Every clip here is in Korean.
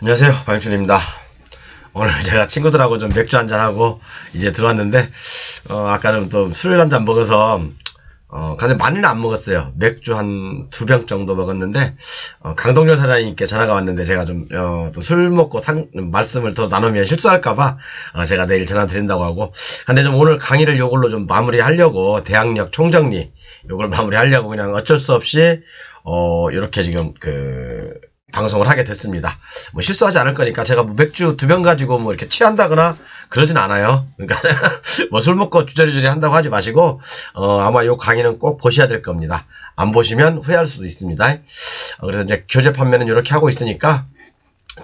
안녕하세요, 방준입니다. 오늘 제가 친구들하고 좀 맥주 한잔하고 이제 들어왔는데 아까 좀 또 술 한잔 먹어서 근데 많이는 안 먹었어요. 맥주 한 2병 정도 먹었는데 강동열 사장님께 전화가 왔는데 제가 좀 또 술 먹고 말씀을 더 나누면 실수할까봐 제가 내일 전화 드린다고 하고, 근데 좀 오늘 강의를 요걸로 좀 마무리하려고, 대학력 총정리 요걸 마무리하려고 그냥 어쩔 수 없이 이렇게 지금 방송을 하게 됐습니다. 뭐 실수하지 않을 거니까. 제가 뭐 맥주 2병 가지고 뭐 이렇게 취한다거나 그러진 않아요. 그러니까 뭐 술 먹고 주저리주저리 한다고 하지 마시고 아마 요 강의는 꼭 보셔야 될 겁니다. 안 보시면 후회할 수도 있습니다. 그래서 이제 교재 판매는 이렇게 하고 있으니까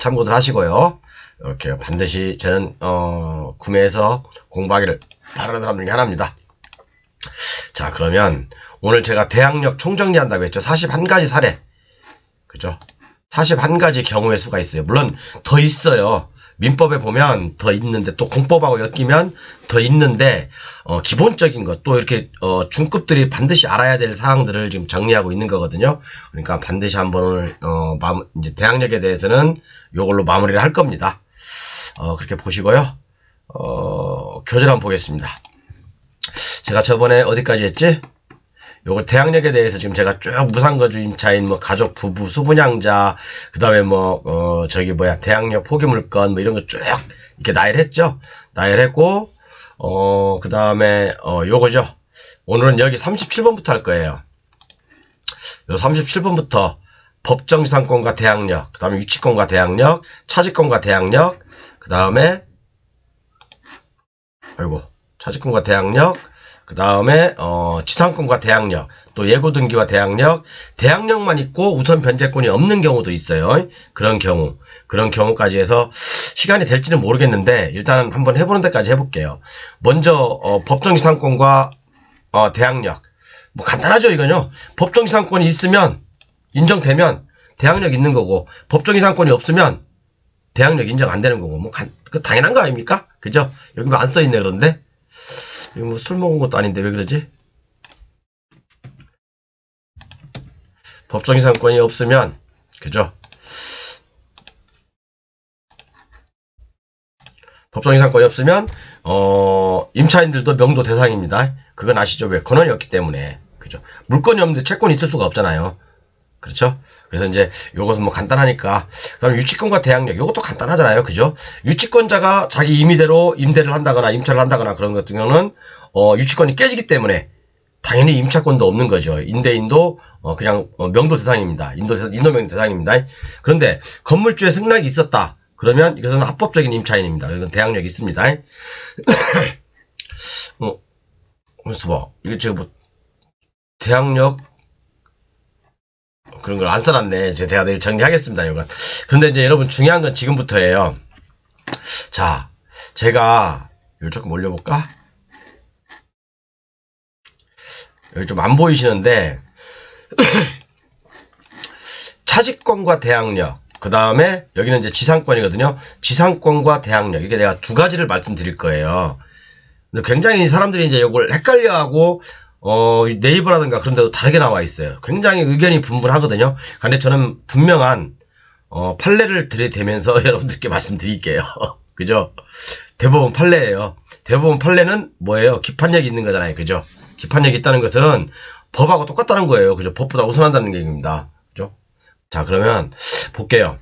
참고들 하시고요. 이렇게 반드시 저는 구매해서 공부하기를 바라는 사람 중에 하나입니다. 자, 그러면 오늘 제가 대학력 총정리한다고 했죠. 41가지 사례, 그죠? 41가지 경우의 수가 있어요. 물론 더 있어요. 민법에 보면 더 있는데, 또 공법하고 엮이면 더 있는데, 기본적인 것, 또 이렇게 중급들이 반드시 알아야 될 사항들을 지금 정리하고 있는 거거든요. 그러니까 반드시 한번 오늘 이제 대학력에 대해서는 요걸로 마무리를 할 겁니다. 그렇게 보시고요. 교재를 한번 보겠습니다. 제가 저번에 어디까지 했지? 요거 대학력에 대해서 지금 제가 쭉 무상거주 임차인, 뭐 가족, 부부, 수분양자, 그 다음에 대학력 포기물건, 뭐 이런 거 쭉 이렇게 나열했죠. 나열했고, 그 다음에, 요거죠. 오늘은 여기 37번부터 할 거예요. 요 37번부터 법정지상권과 대학력, 그 다음에 유치권과 대학력, 차지권과 대학력, 그 다음에, 차지권과 대학력, 그 다음에 지상권과 대학력, 또 예고등기와 대학력, 대학력만 있고 우선 변제권이 없는 경우도 있어요. 그런 경우까지 해서 시간이 될지는 모르겠는데 일단 한번 해보는 데까지 해볼게요. 먼저 법정지상권과 대학력, 뭐 간단하죠. 이거요. 법정지상권이 있으면, 인정되면 대학력 있는 거고, 법정지상권이 없으면 대학력 인정 안 되는 거고, 그 당연한 거 아닙니까? 그죠? 여기 뭐 안 써있네. 그런데 뭐 술 먹은 것도 아닌데 왜 그러지? 법정지상권이 없으면, 그죠? 법정지상권이 없으면 임차인들도 명도 대상입니다. 그건 아시죠? 왜? 권한이 없기 때문에. 그죠? 물건이 없는데 채권이 있을 수가 없잖아요. 그렇죠? 그래서 이제 요것은 뭐 간단하니까. 그 다음에 유치권과 대학력, 요것도 간단하잖아요. 그죠? 유치권자가 자기 임의대로 임대를 한다거나 임차를 한다거나 그런 것 같은 경우는 유치권이 깨지기 때문에 당연히 임차권도 없는 거죠. 임대인도 그냥 명도 대상입니다. 인도명도 대상입니다. 그런데 건물주의 승낙이 있었다. 그러면 이것은 합법적인 임차인입니다. 이건 대학력 있습니다. 그래서 뭐 이게 지금 뭐 대학력 그런 걸 안 써놨네. 제가 내일 정리하겠습니다. 이건. 근데 이제 여러분 중요한 건 지금부터예요. 자, 제가 이걸 조금 올려볼까? 여기 좀 안 보이시는데 차지권과 대학력, 그 다음에 여기는 이제 지상권이거든요. 지상권과 대학력, 이게 내가 두 가지를 말씀드릴 거예요. 근데 굉장히 사람들이 이제 이걸 헷갈려하고 네이버라든가 그런 데도 다르게 나와 있어요. 굉장히 의견이 분분하거든요. 근데 저는 분명한 판례를 들이대면서 여러분들께 말씀드릴게요. 그죠? 대법원 판례예요. 대법원 판례는 뭐예요? 기판력이 있는 거잖아요. 그죠? 기판력이 있다는 것은 법하고 똑같다는 거예요. 그죠? 법보다 우선한다는 얘기입니다. 그죠? 자, 그러면 볼게요.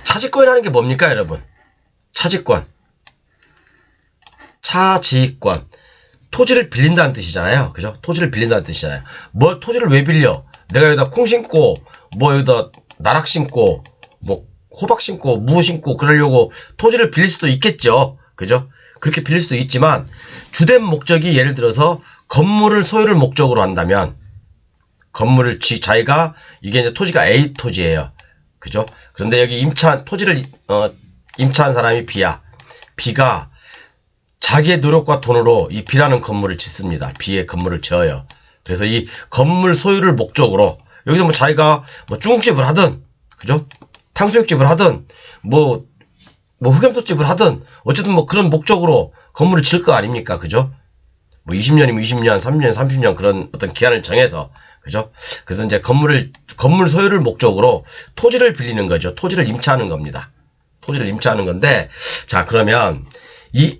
차지권이라는 게 뭡니까, 여러분? 차지권. 차지권. 토지를 빌린다는 뜻이잖아요. 그죠? 토지를 빌린다는 뜻이잖아요. 뭐 토지를 왜 빌려? 내가 여기다 콩 심고, 뭐 여기다 나락 심고, 뭐 호박 심고, 무 심고 그러려고 토지를 빌릴 수도 있겠죠. 그죠? 그렇게 빌릴 수도 있지만 주된 목적이, 예를 들어서 건물을 소유를 목적으로 한다면, 건물을 자기가, 이게 이제 토지가 A 토지예요. 그죠? 그런데 여기 토지를 임차한 사람이 B야. B가 자기의 노력과 돈으로 이 B라는 건물을 짓습니다. B의 건물을 지어요. 그래서 이 건물 소유를 목적으로, 여기서 뭐 자기가 뭐 중국집을 하든, 그죠? 탕수육집을 하든, 뭐 흑염소집을 하든, 어쨌든 뭐 그런 목적으로 건물을 지을 거 아닙니까? 그죠? 뭐 20년이면 20년, 30년, 30년 그런 어떤 기한을 정해서, 그죠? 그래서 이제 건물 소유를 목적으로 토지를 빌리는 거죠. 토지를 임차하는 겁니다. 토지를 임차하는 건데, 자, 그러면 이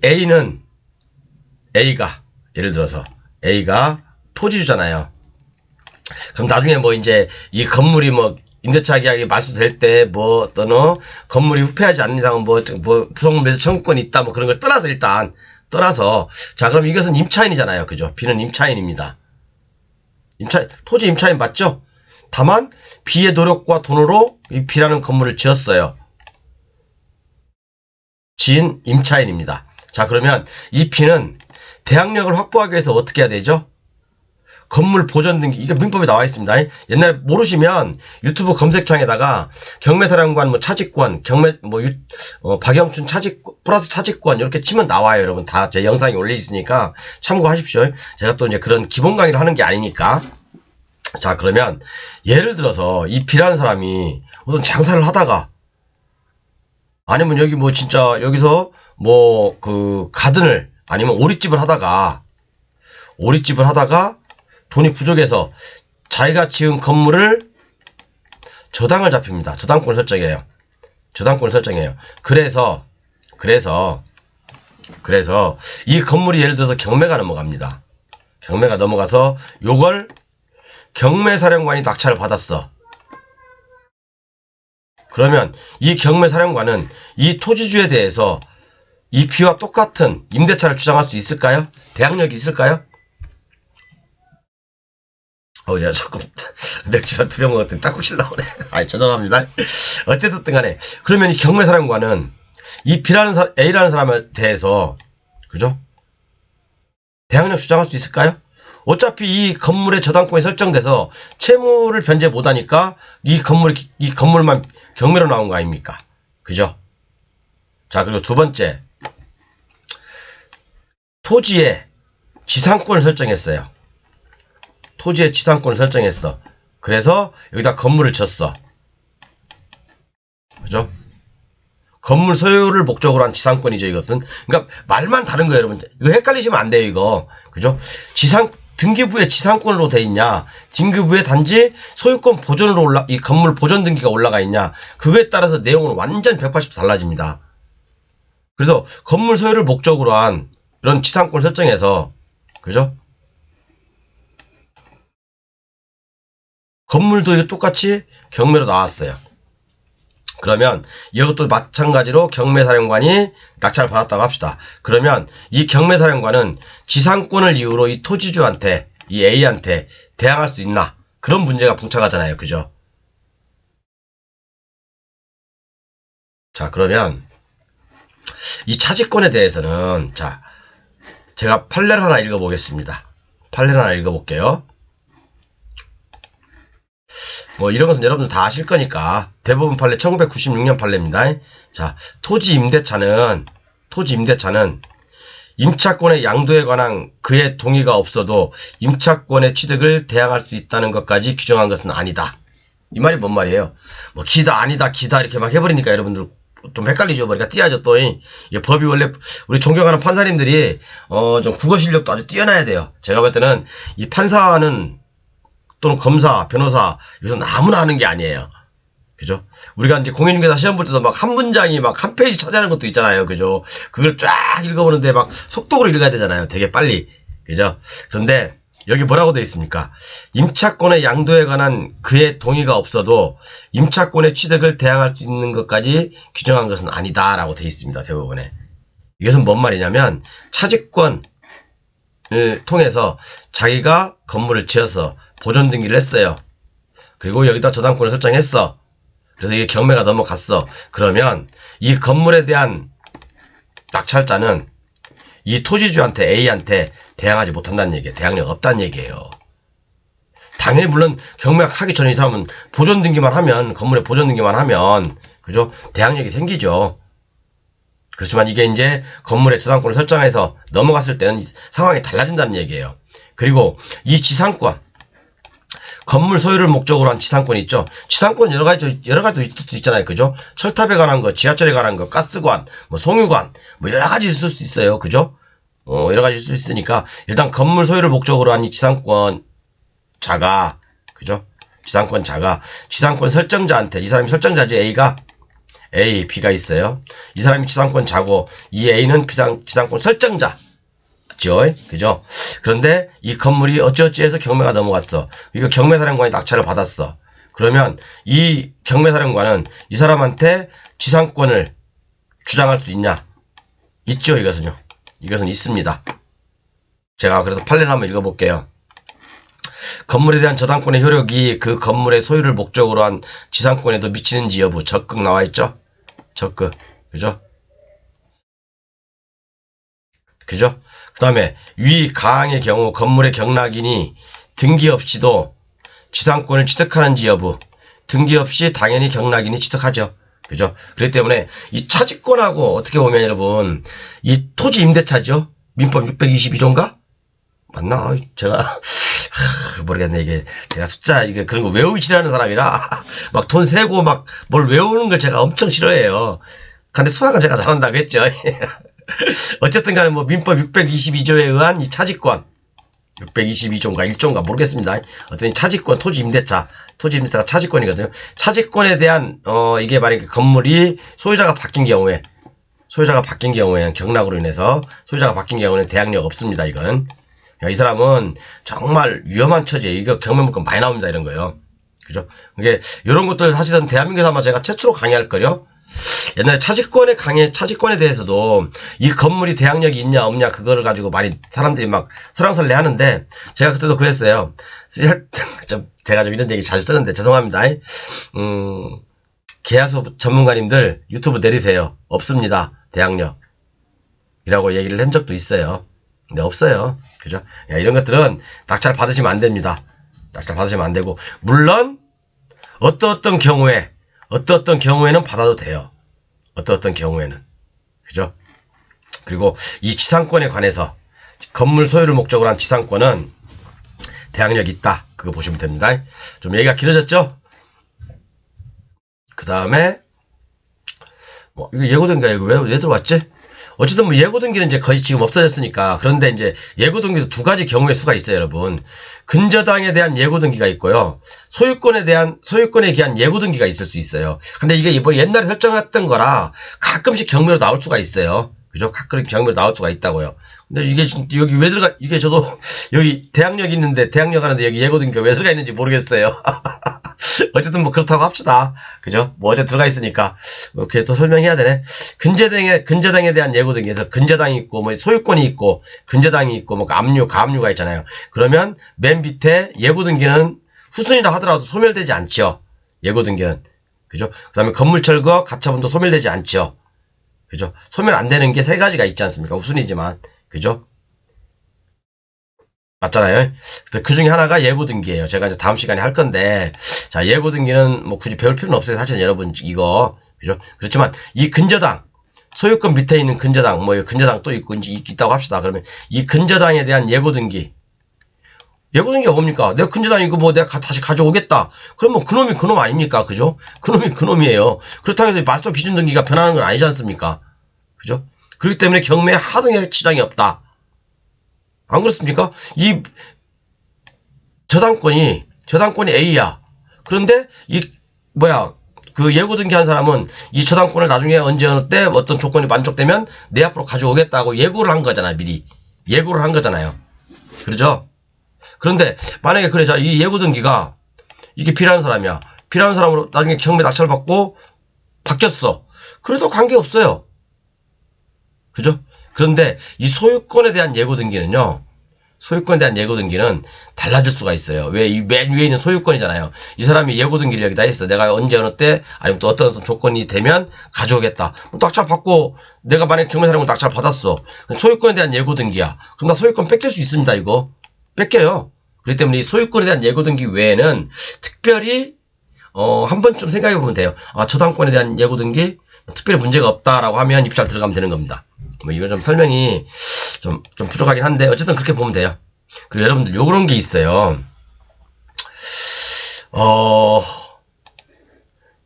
A가, 예를 들어서 A가 토지주잖아요. 그럼 나중에 뭐 이제 이 건물이 뭐 임대차 계약이 말소될 때 뭐 어떤 건물이 후폐하지 않는 이상은 뭐 부속물 매수 청구권이 있다 뭐 그런 걸 떠나서 일단 자, 그럼 이것은 임차인이잖아요. 그죠? B는 임차인입니다. 토지 임차인 맞죠? 다만 B의 노력과 돈으로 이 B라는 건물을 지었어요. 지은 임차인입니다. 자, 그러면 이 B는 대항력을 확보하기 위해서 어떻게 해야 되죠? 건물 보전 등기, 이게 민법에 나와 있습니다. 옛날에 모르시면 유튜브 검색창에다가 경매사령관 뭐 차직권, 박영춘 차직권, 플러스 차직권 이렇게 치면 나와요. 여러분 다 제 영상에 올려 있으니까 참고하십시오. 제가 또 이제 그런 기본 강의를 하는 게 아니니까. 자, 그러면 예를 들어서 이 B라는 사람이 어떤 장사를 하다가 아니면 여기 뭐 진짜 여기서 뭐 그 가든을 아니면 오리집을 하다가 돈이 부족해서 자기가 지은 건물을 저당을 잡힙니다. 저당권을 설정해요. 그래서 이 건물이 예를 들어서 경매가 넘어갑니다. 경매가 넘어가서 요걸 경매사령관이 낙찰을 받았어. 그러면 이 경매사령관은 이 토지주에 대해서 이 B와 똑같은 임대차를 주장할 수 있을까요? 대항력이 있을까요? 야, 조금, 맥주 한 2병 먹었더니 딱국실 나오네. 죄송합니다. 어쨌든 간에. 그러면 이 경매사령관은 이 A라는 사람에 대해서, 그죠? 대항력 주장할 수 있을까요? 어차피 이 건물의 저당권이 설정돼서 채무를 변제 못하니까 이 건물만 경매로 나온 거 아닙니까? 그죠? 자, 그리고 두 번째. 토지에 지상권을 설정했어요. 토지의 지상권을 설정했어. 그래서 여기다 건물을 졌어. 그죠? 건물 소유를 목적으로 한 지상권이죠, 이것은. 그러니까 말만 다른 거예요, 여러분. 이거 헷갈리시면 안 돼요, 이거. 그죠? 등기부에 지상권으로 돼 있냐, 등기부에 단지 소유권 보존으로 이 건물 보존 등기가 올라가 있냐, 그거에 따라서 내용은 완전 180도 달라집니다. 그래서 건물 소유를 목적으로 한 이런 지상권을 설정해서, 그죠? 건물도 이거 똑같이 경매로 나왔어요. 그러면 이것도 마찬가지로 경매사령관이 낙찰을 받았다고 합시다. 그러면 이 경매사령관은 지상권을 이유로 이 토지주한테, 이 A한테 대항할 수 있나? 그런 문제가 봉착하잖아요. 그죠? 자, 그러면 이 차지권에 대해서는, 자, 제가 판례를 하나 읽어보겠습니다. 판례를 하나 읽어볼게요. 뭐 이런 것은 여러분들 다 아실 거니까. 대법원 판례 1996년 판례입니다. 자, 토지 임대차는 임차권의 양도에 관한 그의 동의가 없어도 임차권의 취득을 대항할 수 있다는 것까지 규정한 것은 아니다. 이 말이 뭔 말이에요? 뭐 기다 아니다 기다 이렇게 막 해버리니까 여러분들 좀 헷갈리죠. 머리가 띄어져 또. 이 법이 원래 우리 존경하는 판사님들이 좀 국어 실력도 아주 뛰어나야 돼요. 제가 볼 때는 이 판사는 또는 검사, 변호사, 이것은 아무나 하는 게 아니에요. 그죠? 우리가 이제 공인중개사 시험 볼 때도 막 한 문장이 막 한 페이지 차지하는 것도 있잖아요. 그죠? 그걸 쫙 읽어보는데 막 속독으로 읽어야 되잖아요. 되게 빨리. 그죠? 그런데 여기 뭐라고 되어 있습니까? 임차권의 양도에 관한 그의 동의가 없어도 임차권의 취득을 대항할 수 있는 것까지 규정한 것은 아니다. 라고 되어 있습니다. 대법원에. 이것은 뭔 말이냐면 차지권을 통해서 자기가 건물을 지어서 보존 등기를 했어요. 그리고 여기다 저당권을 설정했어. 그래서 이게 경매가 넘어갔어. 그러면 이 건물에 대한 낙찰자는 이 토지주한테 A한테 대항하지 못한다는 얘기예요. 대항력 없다는 얘기예요. 당연히 물론 경매하기 전에 이 사람은 보존 등기만 하면, 건물에 보존 등기만 하면, 그죠? 대항력이 생기죠. 그렇지만 이게 이제 건물에 저당권을 설정해서 넘어갔을 때는 상황이 달라진다는 얘기예요. 그리고 이 지상권, 건물 소유를 목적으로 한 지상권이 있죠. 지상권 여러 가지도 있을 수 있잖아요. 그죠? 철탑에 관한 거, 지하철에 관한 거, 가스관, 뭐 송유관, 뭐 여러 가지 있을 수 있어요. 그죠? 여러 가지 있을 수 있으니까 일단 건물 소유를 목적으로 한 이 지상권자가, 그죠? 지상권자가 지상권 설정자한테, 이 사람이 설정자죠. A가 A, B가 있어요. 이 사람이 지상권자고 이 A는 지상권 설정자. 맞죠? 그죠? 그런데 이 건물이 어찌어찌 해서 경매가 넘어갔어. 이거 경매사령관이 낙찰을 받았어. 그러면 이 경매사령관은 이 사람한테 지상권을 주장할 수 있냐? 있죠, 이것은요. 이것은 있습니다. 제가 그래서 판례를 한번 읽어볼게요. 건물에 대한 저당권의 효력이 그 건물의 소유를 목적으로 한 지상권에도 미치는지 여부. 적극 나와있죠? 적극. 그죠? 그죠? 그 다음에 위 가항의 경우 건물의 경락인이 등기 없이도 지상권을 취득하는지 여부. 등기 없이 당연히 경락인이 취득하죠. 그죠? 그렇기 때문에 이 차지권하고 어떻게 보면 여러분, 이 토지 임대차죠? 민법 622조인가? 맞나? 제가 모르겠네. 이게 제가 숫자 이게 그런 거 외우기 싫어하는 사람이라 막 돈 세고 막 뭘 외우는 걸 제가 엄청 싫어해요. 근데 수학은 제가 잘한다고 했죠. 어쨌든 간에 뭐 민법 622조에 의한 이 차지권, 622조인가 1조인가 모르겠습니다. 어떤 이 차지권, 토지 임대차가 차지권이거든요. 차지권에 대한 이게 만약에 건물이 소유자가 바뀐 경우에는 경락으로 인해서 소유자가 바뀐 경우에는 대항력 없습니다. 이건. 이 사람은 정말 위험한 처지에 이거 경매물건 많이 나옵니다. 이런 거요. 그죠? 이게 이런 것들 사실은 대한민국에서 아마 제가 최초로 강의할 거요. 옛날에 차지권에 대해서도 이 건물이 대항력이 있냐 없냐 그거를 가지고 많이 사람들이 막 설왕설래 하는데 제가 그때도 그랬어요. 제가 좀 이런 얘기 자주 쓰는데 죄송합니다. 계약서 전문가님들 유튜브 내리세요. 없습니다. 대항력. 이라고 얘기를 한 적도 있어요. 근데 없어요. 그죠? 야, 이런 것들은 낙찰 받으시면 안 됩니다. 낙찰 받으시면 안 되고, 물론, 어떤 경우에는 받아도 돼요. 어떤 경우에는. 그죠? 그리고 이 지상권에 관해서, 건물 소유를 목적으로 한 지상권은 대항력이 있다. 그거 보시면 됩니다. 좀 얘기가 길어졌죠? 그 다음에, 뭐, 이거 예고된가, 이거 왜 들어왔지? 어쨌든 뭐 예고등기는 이제 거의 지금 없어졌으니까. 그런데 이제 예고등기도 두 가지 경우의 수가 있어요, 여러분. 근저당에 대한 예고등기가 있고요. 소유권에 기한 예고등기가 있을 수 있어요. 근데 이게 뭐 옛날에 설정했던 거라 가끔씩 경매로 나올 수가 있어요. 그죠? 가끔 경매로 나올 수가 있다고요. 근데 이게 여기 왜 들어가, 이게 저도 여기 대항력이 있는데, 대항력 하는데 여기 예고등기가 왜 들어가 있는지 모르겠어요. 어쨌든 뭐 그렇다고 합시다. 그죠? 뭐 어제 들어가 있으니까. 뭐 그래 또 설명해야 되네. 근저당에 대한 예고등기에서 근저당이 있고, 뭐 소유권이 있고, 근저당이 있고, 뭐 가압류가 있잖아요. 그러면 맨 밑에 예고등기는 후순위라 하더라도 소멸되지 않죠. 예고등기는. 그죠? 그 다음에 건물철거, 가처분도 소멸되지 않죠. 그죠? 소멸 안 되는 게 세 가지가 있지 않습니까? 우순이지만. 그죠? 맞잖아요. 그 중에 하나가 예고등기예요. 제가 이제 다음 시간에 할 건데, 자, 예고등기는 뭐 굳이 배울 필요는 없어요. 사실 여러분, 이거. 그죠? 그렇지만, 이 근저당, 소유권 밑에 있는 근저당, 뭐, 근저당 또 있다고 합시다. 그러면, 이 근저당에 대한 예고등기. 예고등기가 뭡니까? 내가 근저당 이거 뭐 내가 다시 가져오겠다. 그럼 뭐 그놈이 그놈 아닙니까? 그죠? 그놈이 그놈이에요. 그렇다고 해서 마스터 기준 등기가 변하는 건 아니지 않습니까? 그죠? 그렇기 때문에 경매에 하등의 지장이 없다. 안 그렇습니까? 이 저당권이 A야. 그런데 그 예고등기 한 사람은 이 저당권을 나중에 언제 어느 때 어떤 조건이 만족되면 내 앞으로 가져오겠다고 예고를 한 거잖아요. 미리. 예고를 한 거잖아요. 그렇죠? 그런데 만약에 그래, 자, 이 예고등기가 이게 필요한 사람이야. 필요한 사람으로 나중에 경매 낙찰 받고 바뀌었어. 그래도 관계없어요. 그죠? 그런데 이 소유권에 대한 예고등기는 달라질 수가 있어요. 왜? 이 맨 위에 있는 소유권이잖아요. 이 사람이 예고등기를 여기다 했어. 내가 언제 어느 때 아니면 또 어떤 조건이 되면 가져오겠다. 낙찰 받고 내가 만약에 경매사령관 낙찰 받았어. 소유권에 대한 예고등기야. 그럼 나 소유권 뺏길 수 있습니다. 이거. 뺏겨요. 그렇기 때문에 이 소유권에 대한 예고등기 외에는 특별히 한 번쯤 생각해 보면 돼요. 아, 저당권에 대한 예고등기 특별히 문제가 없다라고 하면 입찰 들어가면 되는 겁니다. 뭐 이거 좀 설명이 좀 부족하긴 한데 어쨌든 그렇게 보면 돼요. 그리고 여러분들 요런 게 있어요.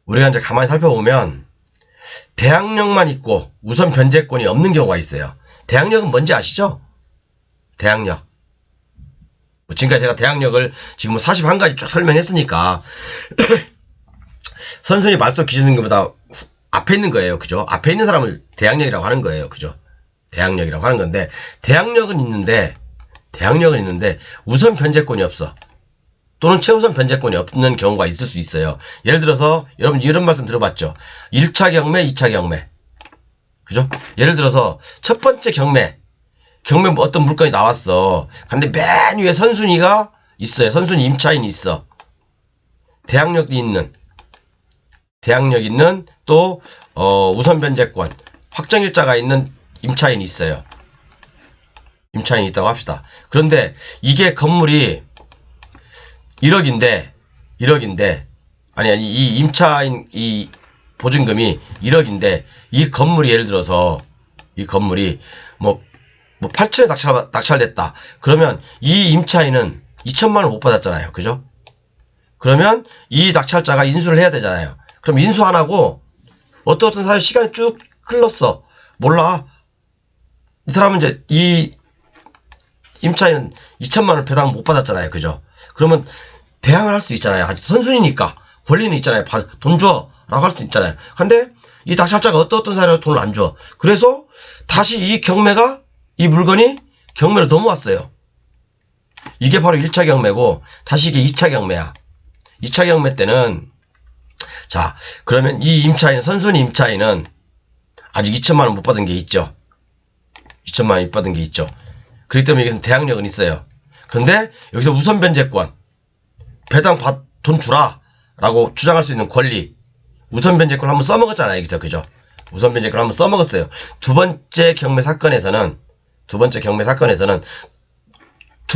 우리가 이제 가만히 살펴보면 대항력만 있고 우선 변제권이 없는 경우가 있어요. 대항력은 뭔지 아시죠? 대항력. 지금까지 제가 대항력을 지금 41가지 쭉 설명했으니까 선순위 말소 기준등급보다 앞에 있는 거예요. 그죠? 앞에 있는 사람을 대항력이라고 하는 거예요. 그죠? 대항력이라고 하는 건데 대항력은 있는데 우선 변제권이 없어. 또는 최우선 변제권이 없는 경우가 있을 수 있어요. 예를 들어서 여러분 이런 말씀 들어봤죠? 1차 경매, 2차 경매. 그죠? 예를 들어서 첫 번째 경매 어떤 물건이 나왔어. 근데 맨 위에 선순위가 있어요. 선순위 임차인이 있어. 대항력 있는 또 우선 변제권 확정일자가 있는 임차인이 있어요. 임차인이 있다고 합시다. 그런데 이게 건물이 1억인데 아니 이 임차인 이 보증금이 1억인데 이 건물이 예를 들어서 이 건물이 뭐 8천에 낙찰됐다. 그러면 이 임차인은 2천만 원 못 받았잖아요. 그죠? 그러면 이 낙찰자가 인수를 해야 되잖아요. 그럼 인수 안 하고 어떤 사람 시간이 쭉 흘렀어. 몰라. 이 사람은 이제 이 임차인은 2천만 원 배당 못 받았잖아요. 그죠? 그러면 대항을 할 수 있잖아요. 아주 선순위니까 권리는 있잖아요. 돈 줘 라고 할 수 있잖아요. 근데 이 낙찰자가 어떤 사람이 돈을 안 줘. 그래서 다시 이 물건이 경매로 넘어왔어요. 이게 바로 1차 경매고 다시 이게 2차 경매야. 2차 경매 때는 자 그러면 이 임차인 선순위 임차인은 아직 2천만 원 못 받은 게 있죠. 2천만 원 못 받은 게 있죠. 그렇기 때문에 여기서 대항력은 있어요. 그런데 여기서 우선 변제권 배당 돈 주라 라고 주장할 수 있는 권리 우선 변제권 한번 써먹었잖아요. 여기서 그죠? 우선 변제권 한번 써먹었어요. 두 번째 경매 사건에서는 두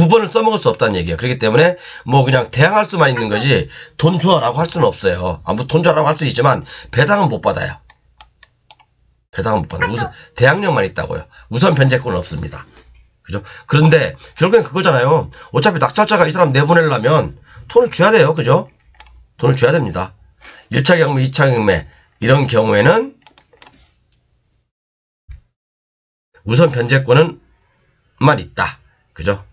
번을 써먹을 수 없다는 얘기예요. 그렇기 때문에 뭐 그냥 대항할 수만 있는 거지 돈 줘라고 할 수는 없어요. 뭐 돈 줘라고 할 수 있지만 배당은 못 받아요. 배당은 못 받아요. 대항력만 있다고요. 우선 변제권은 없습니다. 그죠? 그런데 결국엔 그거잖아요. 어차피 낙찰자가 이 사람 내보내려면 돈을 줘야 돼요. 그죠? 돈을 줘야 됩니다. 1차 경매, 2차 경매 이런 경우에는 우선 변제권은 만 있다. 그죠?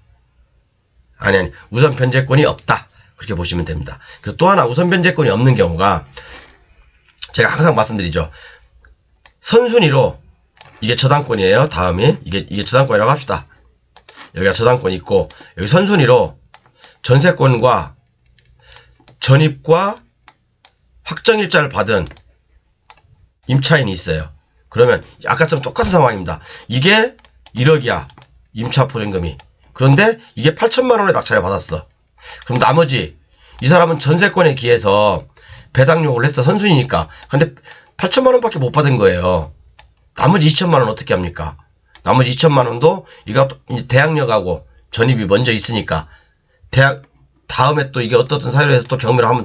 아니 우선 변제권이 없다. 그렇게 보시면 됩니다. 그리고 또 하나 우선 변제권이 없는 경우가 제가 항상 말씀드리죠. 선순위로 이게 저당권이에요. 다음이 이게 저당권이라고 합시다. 여기가 저당권이 있고 여기 선순위로 전세권과 전입과 확정일자를 받은 임차인이 있어요. 그러면 아까처럼 똑같은 상황입니다. 이게 1억이야. 임차 보증금이. 그런데 이게 8천만 원의 낙찰을 받았어. 그럼 나머지 이 사람은 전세권에 기해서 배당 요구를 했어. 선순위니까. 근데 8천만 원밖에 못 받은 거예요. 나머지 2천만 원 어떻게 합니까? 나머지 2천만 원도 이거 대항력하고 전입이 먼저 있으니까 다음에 또 이게 어떤 사유로 해서 또 경매로 한번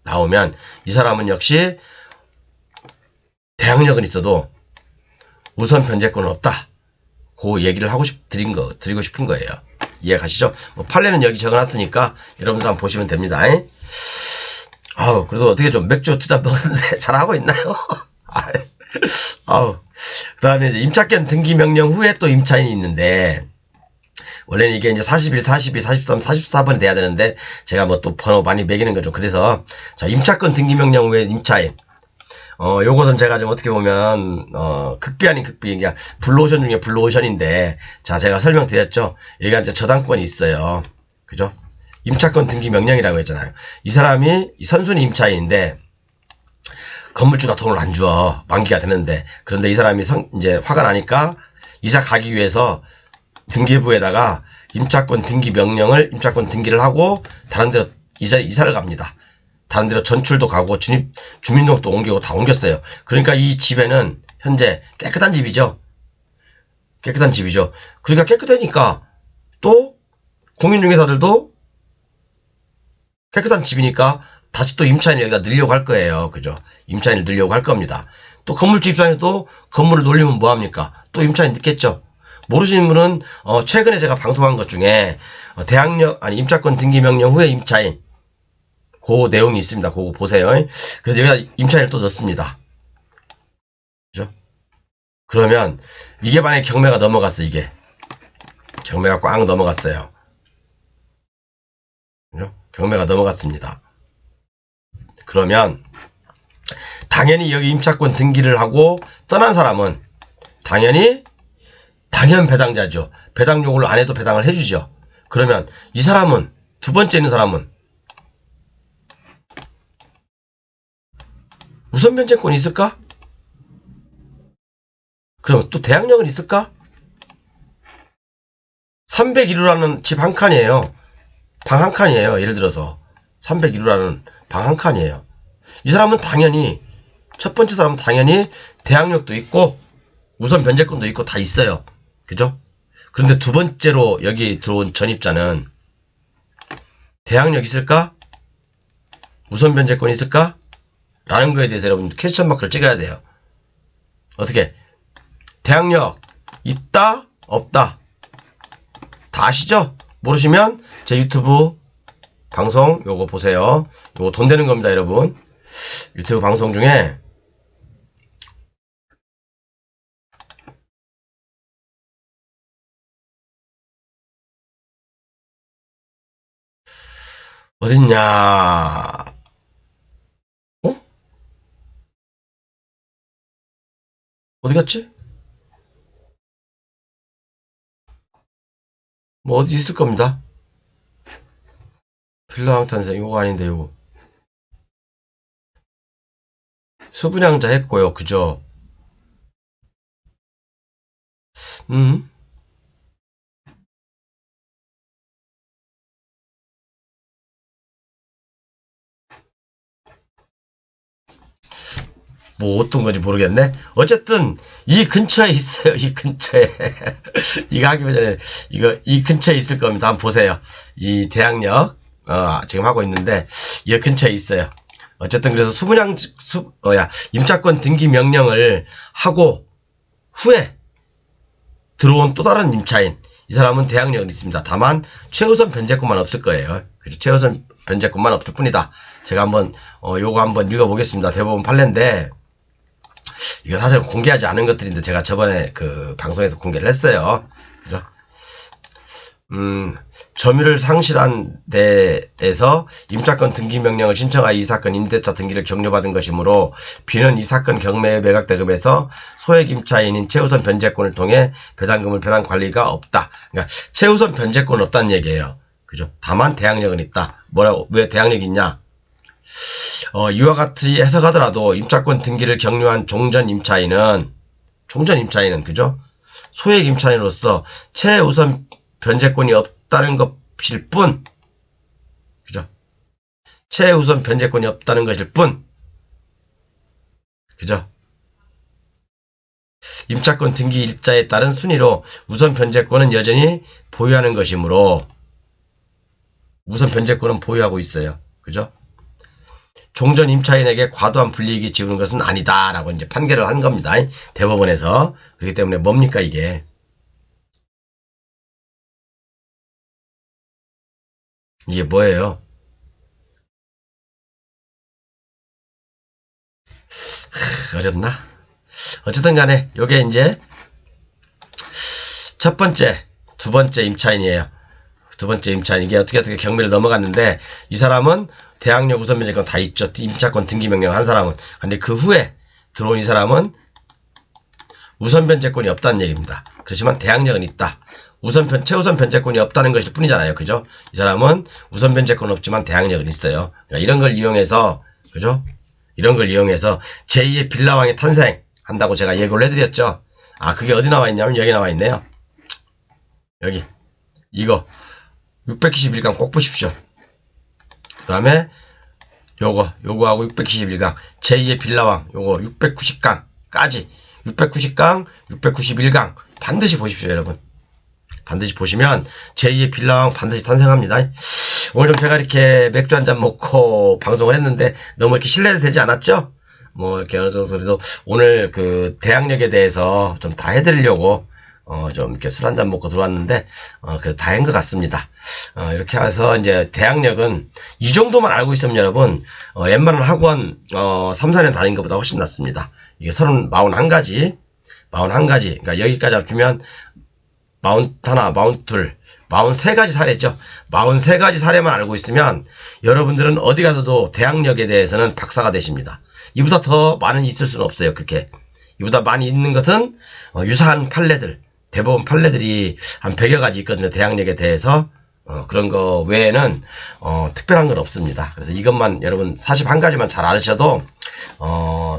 나오면 이 사람은 역시 대항력은 있어도 우선 변제권은 없다. 그 얘기를 드리고 싶은 거예요. 이해 가시죠? 뭐 판례는 여기 적어놨으니까 여러분들 한번 보시면 됩니다. 아우, 그래도 어떻게 좀 맥주 투자 먹었는데 잘하고 있나요? 아우. 그 다음에 이제 임차권 등기 명령 후에 또 임차인이 있는데, 원래는 이게 이제 41, 42, 43, 44번이 돼야 되는데, 제가 뭐 또 번호 많이 매기는 거죠. 그래서, 자, 임차권 등기 명령 후에 임차인. 요것은 제가 좀 어떻게 보면, 극비 아닌 극비, 그러니까 블루오션 중에 블루오션인데, 자, 제가 설명드렸죠. 여기가 이제 저당권이 있어요. 그죠? 임차권 등기 명령이라고 했잖아요. 이 사람이 선순위 임차인인데, 건물주가 돈을 안 줘. 만기가 되는데. 그런데 이 사람이 이제 화가 나니까, 이사 가기 위해서 등기부에다가 임차권 등기 명령을, 임차권 등기를 하고, 다른 데로 이사를 갑니다. 다른 데로 전출도 가고 주민등록도 옮기고 다 옮겼어요. 그러니까 이 집에는 현재 깨끗한 집이죠. 깨끗한 집이죠. 그러니까 깨끗하니까 또 공인중개사들도 깨끗한 집이니까 다시 또 임차인을 여기다 넣으려고 할 거예요. 그죠? 임차인을 넣으려고 할 겁니다. 또 건물주 입장에서도 건물을 놀리면 뭐합니까? 또 임차인 넣겠죠. 모르시는 분은 최근에 제가 방송한 것 중에 임차권 등기 명령 후에 임차인 그 내용이 있습니다. 그거 보세요. 그래서 여기다 임차인을 또 넣습니다. 그죠? 그러면 이게 만약에 경매가 넘어갔어. 이게 경매가 꽉 넘어갔어요. 그죠? 경매가 넘어갔습니다. 그러면 당연히 여기 임차권 등기를 하고 떠난 사람은 당연 배당자죠. 배당 요구를 안 해도 배당을 해주죠. 그러면 이 사람은, 두 번째 있는 사람은 우선 변제권이 있을까? 그럼 또 대항력은 있을까? 301호라는 집 한 칸이에요. 방 한 칸이에요. 예를 들어서 301호라는 방 한 칸이에요. 이 사람은 당연히, 첫 번째 사람은 당연히 대항력도 있고 우선 변제권도 있고 다 있어요. 그죠? 그런데 두 번째로 여기 들어온 전입자는 대항력 있을까? 우선 변제권 있을까? 라는 거에 대해서 여러분 퀘스천 마크를 찍어야 돼요. 어떻게? 대항력 있다? 없다? 다 아시죠? 모르시면 제 유튜브 방송 요거 보세요. 요거 돈 되는 겁니다, 여러분. 유튜브 방송 중에 어딨냐? 어? 어디 갔지? 뭐 어디 있을 겁니다. 필라왕 탄생 요거 아닌데 요거 수분양자 했고요. 그죠? 음? 뭐 어떤 건지 모르겠네. 어쨌든 이 근처에 있어요. 이 근처에 이거 하기 전에 이 근처에 있을 겁니다. 한번 보세요. 이 대항력 지금 하고 있는데 이 근처에 있어요. 어쨌든 그래서 임차권 등기 명령을 하고 후에 들어온 또 다른 임차인, 이 사람은 대항력은 있습니다. 다만 최우선 변제권만 없을 거예요. 그죠? 최우선 변제권만 없을 뿐이다. 제가 한번 요거 한번 읽어보겠습니다. 대법원 판례인데 이거 사실 공개하지 않은 것들인데 제가 저번에 그 방송에서 공개를 했어요. 그죠? 점유를 상실한 데에서 임차권 등기 명령을 신청하여 이 사건 임대차 등기를 격려받은 것이므로 B는 이 사건 경매 매각 대금에서 소액 임차인인 최우선 변제권을 통해 배당금을 배당 관리가 없다. 그러니까 최우선 변제권은 없다는 얘기예요. 그죠? 다만 대항력은 있다. 뭐라고? 왜 대항력이 있냐? 이와 같이 해석하더라도 임차권 등기를 격려한 종전 임차인은 그죠? 소액 임차인으로서 최우선 변제권이 없다는 것일 뿐, 그죠? 최우선 변제권이 없다는 것일 뿐, 그죠? 임차권 등기 일자에 따른 순위로 우선 변제권은 여전히 보유하는 것이므로 우선 변제권은 보유하고 있어요. 그죠? 종전 임차인에게 과도한 불이익이 지우는 것은 아니다라고 이제 판결을 한 겁니다. 대법원에서. 그렇기 때문에 뭡니까 이게? 이게 뭐예요? 어렵나? 어쨌든 간에 요게 이제 첫 번째, 두 번째 임차인이에요. 두 번째 임차인. 이게 어떻게 경매를 넘어갔는데 이 사람은 대항력 우선 변제권 다 있죠. 임차권 등기 명령 한 사람은. 근데 그 후에 들어온 이 사람은 우선 변제권이 없다는 얘기입니다. 그렇지만 대항력은 있다. 최우선 변제권이 없다는 것일 뿐이잖아요. 그죠? 이 사람은 우선 변제권은 없지만 대항력은 있어요. 그러니까 이런 걸 이용해서, 그죠? 이런 걸 이용해서 제2의 빌라왕이 탄생한다고 제가 예고를 해드렸죠. 그게 어디 나와 있냐면 여기 나와 있네요. 여기. 이거. 691강 꼭 보십시오. 그 다음에 요거하고 691강. 제2의 빌라왕. 요거 690강까지. 690강, 691강. 반드시 보십시오, 여러분. 반드시 보시면 제2의 빌라왕 반드시 탄생합니다. 오늘 좀 제가 이렇게 맥주 한잔 먹고 방송을 했는데 너무 이렇게 신뢰되지 않았죠? 뭐 이렇게 어느 정도 그래서 오늘 그 대항력에 대해서 좀 다 해드리려고 좀 이렇게 술 한잔 먹고 들어왔는데 그래도 다 한 것 같습니다. 이렇게 해서 이제 대항력은 이 정도만 알고 있으면 여러분 웬만한 학원 3, 4년 다닌 것보다 훨씬 낫습니다. 이게 41가지 그러니까 여기까지 합치면 41, 42, 43가지 사례죠. 43가지 사례만 알고 있으면 여러분들은 어디 가서도 대항력에 대해서는 박사가 되십니다. 이보다 더 많은 있을 수는 없어요. 그렇게. 이보다 많이 있는 것은 유사한 판례들, 대법원 판례들이 한 100여 가지 있거든요. 대항력에 대해서. 그런 거 외에는 특별한 건 없습니다. 그래서 이것만 여러분 41가지만 잘 알으셔도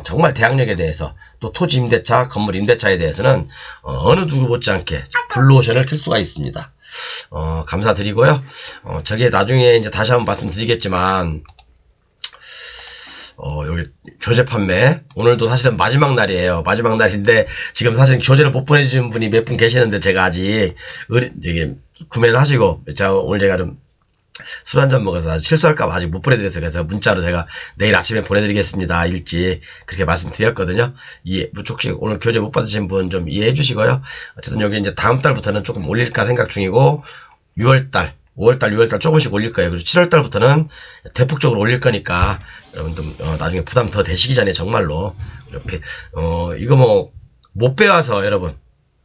정말 대항력에 대해서 또 토지 임대차, 건물 임대차에 대해서는 어느 누구 못지않게 블루오션을 킬 수가 있습니다. 감사드리고요. 저게 나중에 이제 다시 한번 말씀드리겠지만 여기 교재 판매 오늘도 사실은 마지막 날이에요. 마지막 날인데 지금 사실 교재를 못 보내주신 분이 몇 분 계시는데 제가 아직 여기 구매를 하시고 제가 좀 술 한잔 먹어서 실수할까봐 아직 못 보내드렸어요. 그래서 문자로 제가 내일 아침에 보내드리겠습니다. 일찍 그렇게 말씀드렸거든요. 혹시 오늘 교재 못 받으신 분 좀 이해해 주시고요. 어쨌든 여기 이제 다음 달부터는 조금 올릴까 생각 중이고 6월달 5월달, 6월달 조금씩 올릴 거예요. 그리고 7월달부터는 대폭적으로 올릴 거니까 여러분들 나중에 부담 더 되시기 전에 정말로 이렇게 이거 뭐 못 배워서 여러분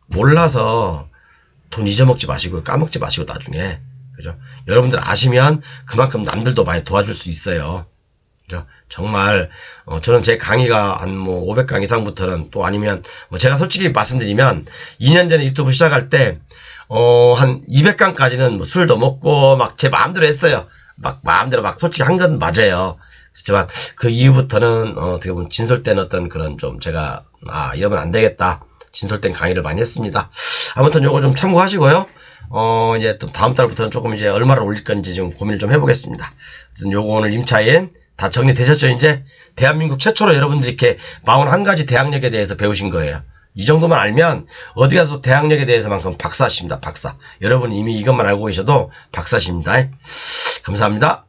몰라서 돈 잊어먹지 마시고 까먹지 마시고 나중에 그죠? 여러분들 아시면 그만큼 남들도 많이 도와줄 수 있어요. 그죠? 정말 저는 제 강의가 한 뭐 500강 이상부터는 또 아니면 뭐 제가 솔직히 말씀드리면 2년 전에 유튜브 시작할 때 한 200강까지는 뭐 술도 먹고 막 제 마음대로 했어요. 막 마음대로 막 솔직히 한 건 맞아요. 그렇지만 그 이후부터는 어떻게 보면 진솔된 어떤 그런 좀 제가 이러면 안 되겠다. 진솔된 강의를 많이 했습니다. 아무튼 요거 좀 참고하시고요. 이제 또 다음 달부터는 조금 이제 얼마를 올릴 건지 좀 고민을 좀 해보겠습니다. 요거 오늘 임차인 다 정리되셨죠? 이제 대한민국 최초로 여러분들이 이렇게 41가지 대항력에 대해서 배우신 거예요. 이 정도만 알면 어디 가서 대항력에 대해서만큼 박사십니다. 박사. 여러분 이미 이것만 알고 계셔도 박사십니다. 감사합니다.